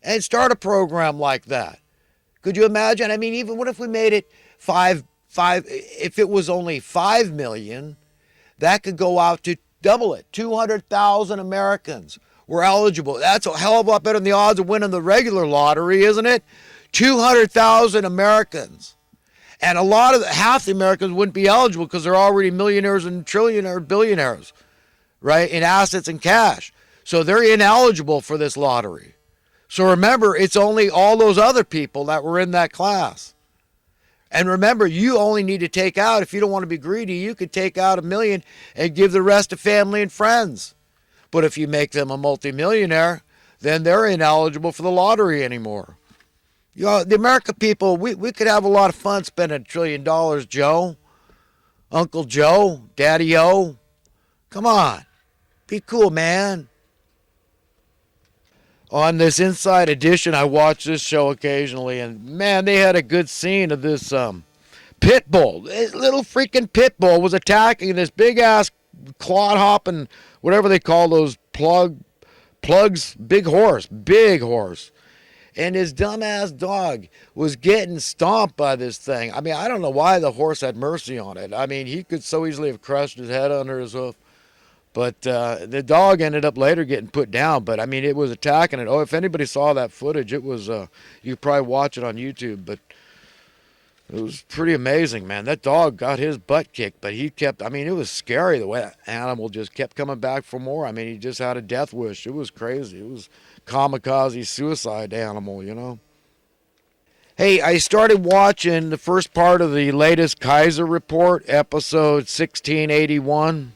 and start a program like that. Could you imagine? I mean, even what if we made it if it was only 5 million, that could go out to double it. 200,000 Americans were eligible. That's a hell of a lot better than the odds of winning the regular lottery, isn't it? 200,000 Americans. And half the Americans wouldn't be eligible because they're already millionaires and trillionaire billionaires, right, in assets and cash. So they're ineligible for this lottery. So remember, it's only all those other people that were in that class. And remember, you only need to take out, if you don't want to be greedy, you could take out $1 million and give the rest to family and friends. But if you make them a multimillionaire, then they're ineligible for the lottery anymore. You know, the American people, we could have a lot of fun spending $1 trillion, Joe. Uncle Joe, Daddy O. Come on. Be cool, man. On this Inside Edition, I watch this show occasionally, and man, they had a good scene of this pit bull. This little freaking pit bull was attacking this big ass clod hopping, whatever they call those plugs, big horse. And his dumbass dog was getting stomped by this thing. I mean, I don't know why the horse had mercy on it. I mean, he could so easily have crushed his head under his hoof. But the dog ended up later getting put down. But, I mean, it was attacking it. Oh, if anybody saw that footage, it was, you could probably watch it on YouTube. But it was pretty amazing, man. That dog got his butt kicked, but he kept, I mean, it was scary the way that animal just kept coming back for more. I mean, he just had a death wish. It was crazy. It was kamikaze suicide animal, you know. Hey, I started watching the first part of the latest Kaiser Report, episode 1681,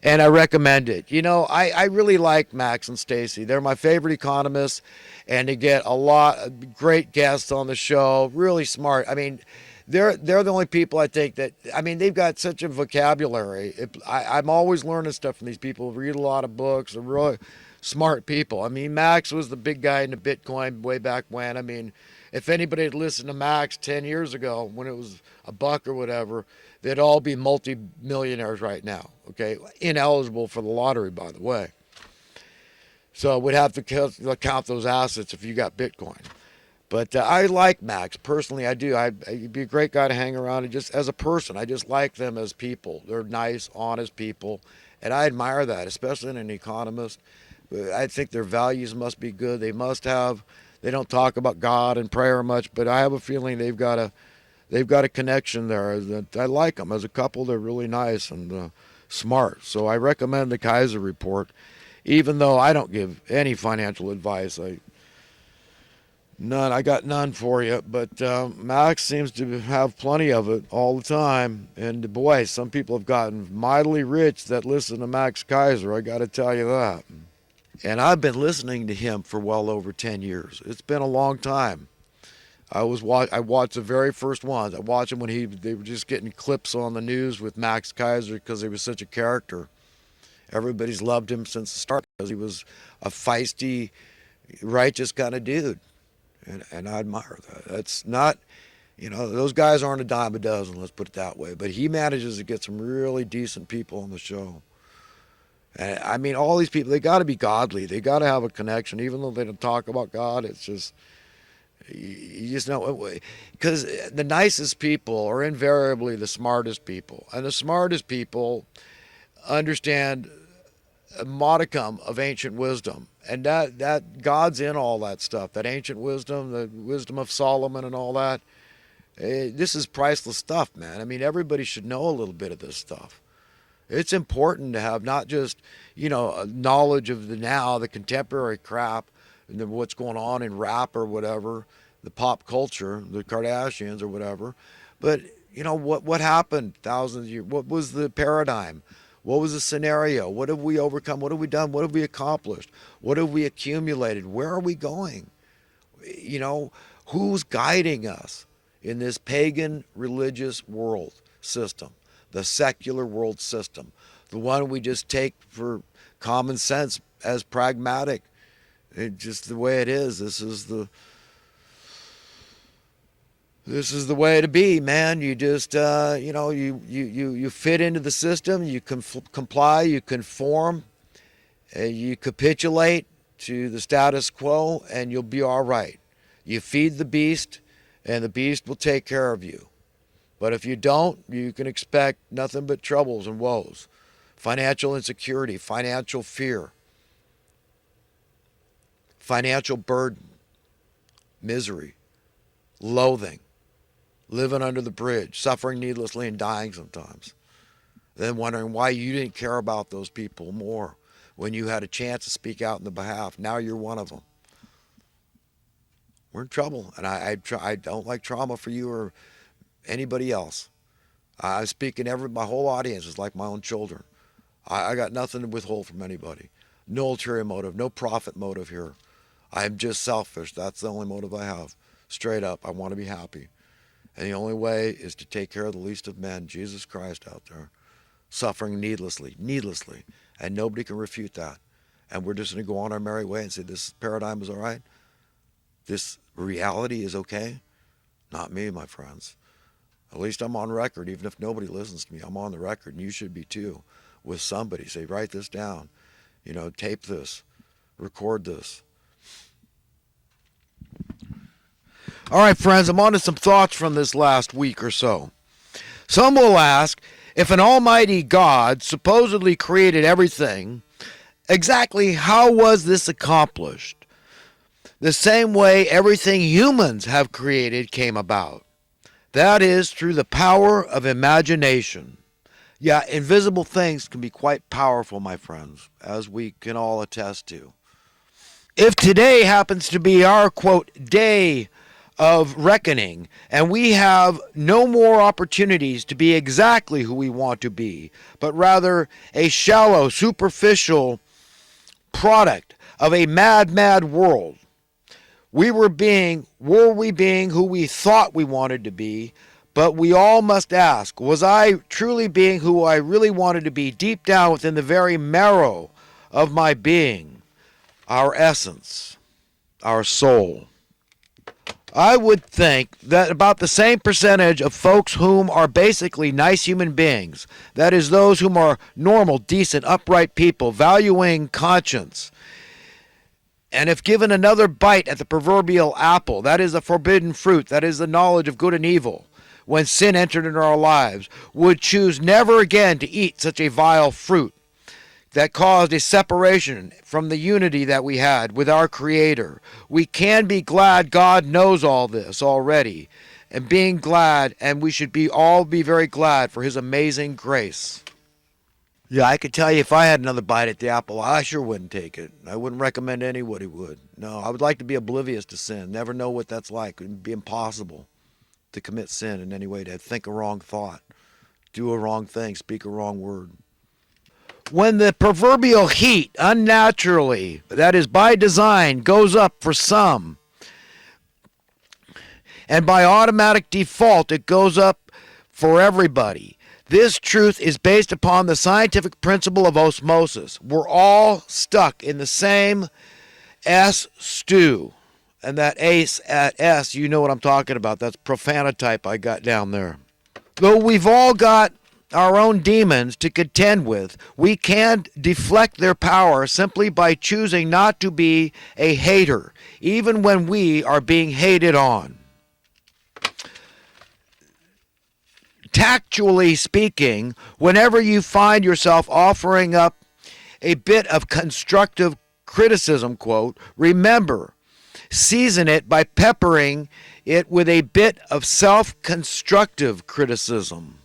and I recommend it. You know, I really like Max and Stacy. They're my favorite economists, and they get a lot of great guests on the show, really smart. I mean, they're the only people I think that, I mean, they've got such a vocabulary. I'm always learning stuff from these people, read a lot of books, they're really smart people. I mean, Max was the big guy into Bitcoin way back when. I mean, if anybody had listened to Max 10 years ago when it was a buck or whatever, they'd all be multi-millionaires right now, okay? Ineligible for the lottery, by the way. So we'd have to count those assets if you got Bitcoin. But I like Max. Personally, I do. He'd be a great guy to hang around. And just as a person, I just like them as people. They're nice, honest people. And I admire that, especially in an economist. I think their values must be good. They don't talk about God and prayer much, but I have a feeling they've got a connection there. That I like them as a couple. They're really nice and smart. So I recommend the Kaiser Report, even though I don't give any financial advice. I got none for you. But Max seems to have plenty of it all the time. And boy, some people have gotten mightily rich that listen to Max Kaiser. I got to tell you that. And I've been listening to him for well over 10 years. It's been a long time. I watched the very first ones. I watched him when they were just getting clips on the news with Max Kaiser because he was such a character. Everybody's loved him since the start because he was a feisty, righteous kind of dude. And I admire that. That's not, those guys aren't a dime a dozen, let's put it that way. But he manages to get some really decent people on the show. And I mean, all these people, they got to be godly. They got to have a connection, even though they don't talk about God. It's just, you just know, because the nicest people are invariably the smartest people. And the smartest people understand a modicum of ancient wisdom. And that God's in all that stuff, that ancient wisdom, the wisdom of Solomon and all that. This is priceless stuff, man. I mean, everybody should know a little bit of this stuff. It's important to have not just, knowledge of the contemporary crap, and what's going on in rap or whatever, the pop culture, the Kardashians or whatever, but, what happened thousands of years? What was the paradigm? What was the scenario? What have we overcome? What have we done? What have we accomplished? What have we accumulated? Where are we going? Who's guiding us in this pagan religious world system? The secular world system, the one we just take for common sense as pragmatic. Just the way it is. This is the way to be, man. You just you fit into the system. You comply. You conform. You capitulate. to the status quo and you'll be all right. You feed the beast and the beast will take care of you. But if you don't, you can expect nothing but troubles and woes. Financial insecurity, financial fear, financial burden, misery, loathing, living under the bridge, suffering needlessly and dying sometimes. Then wondering why you didn't care about those people more when you had a chance to speak out in the behalf. Now you're one of them. We're in trouble, and I don't like trauma for you or anybody else. I'm speaking my whole audience is like my own children. I got nothing to withhold from anybody. No ulterior motive, no profit motive here. I'm just selfish. That's the only motive I have. Straight up, I want to be happy. And the only way is to take care of the least of men, Jesus Christ out there, suffering needlessly. And nobody can refute that. And we're just going to go on our merry way and say this paradigm is all right. This reality is okay. Not me, my friends. At least I'm on record, even if nobody listens to me. I'm on the record, and you should be too, with somebody. Say, write this down. Tape this. Record this. All right, friends, I'm on to some thoughts from this last week or so. Some will ask, if an almighty God supposedly created everything, exactly how was this accomplished? The same way everything humans have created came about. That is through the power of imagination. Yeah, invisible things can be quite powerful, my friends, as we can all attest to. If today happens to be our, quote, day of reckoning, and we have no more opportunities to be exactly who we want to be, but rather a shallow, superficial product of a mad world, were we being who we thought we wanted to be? But we all must ask, was I truly being who I really wanted to be deep down within the very marrow of my being, our essence, our soul? I would think that about the same percentage of folks whom are basically nice human beings, that is, those whom are normal, decent, upright people, valuing conscience, and if given another bite at the proverbial apple, that is the forbidden fruit, that is the knowledge of good and evil, when sin entered into our lives, would choose never again to eat such a vile fruit that caused a separation from the unity that we had with our Creator. We can be glad God knows all this already, and being glad, and we should all be very glad for His amazing grace. Yeah, I could tell you if I had another bite at the apple, I sure wouldn't take it. I wouldn't recommend anybody would. No, I would like to be oblivious to sin, never know what that's like. It would be impossible to commit sin in any way, to think a wrong thought, do a wrong thing, speak a wrong word. When the proverbial heat unnaturally, that is by design, goes up for some, and by automatic default it goes up for everybody, this truth is based upon the scientific principle of osmosis. We're all stuck in the same S stew. And that ace at S, you know what I'm talking about. That's profanotype I got down there. Though we've all got our own demons to contend with, we can't deflect their power simply by choosing not to be a hater, even when we are being hated on. Tactually speaking, whenever you find yourself offering up a bit of constructive criticism, quote, remember, season it by peppering it with a bit of self-constructive criticism.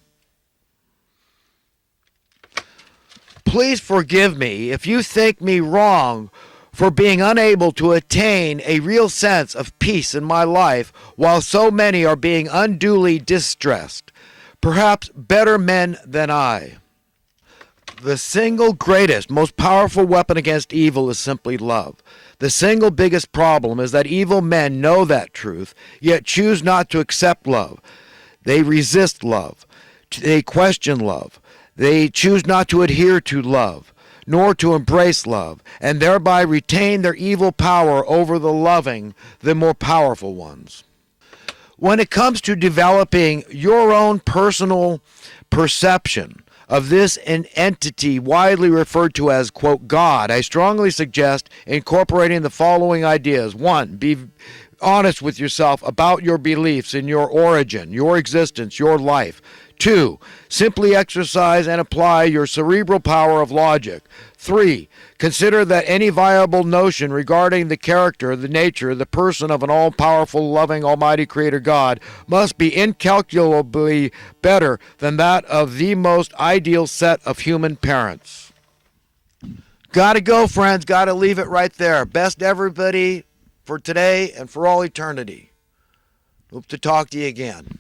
Please forgive me if you think me wrong for being unable to attain a real sense of peace in my life while so many are being unduly distressed. Perhaps better men than I. The single greatest, most powerful weapon against evil is simply love. The single biggest problem is that evil men know that truth, yet choose not to accept love. They resist love. They question love. They choose not to adhere to love, nor to embrace love, and thereby retain their evil power over the loving, the more powerful ones. When it comes to developing your own personal perception of this an entity widely referred to as, quote, God, I strongly suggest incorporating the following ideas. 1. Be honest with yourself about your beliefs in your origin, your existence, your life. 2. Simply exercise and apply your cerebral power of logic. 3. Consider that any viable notion regarding the character, the nature, the person of an all-powerful, loving, almighty creator God must be incalculably better than that of the most ideal set of human parents. Gotta go, friends. Gotta leave it right there. Best everybody for today and for all eternity. Hope to talk to you again.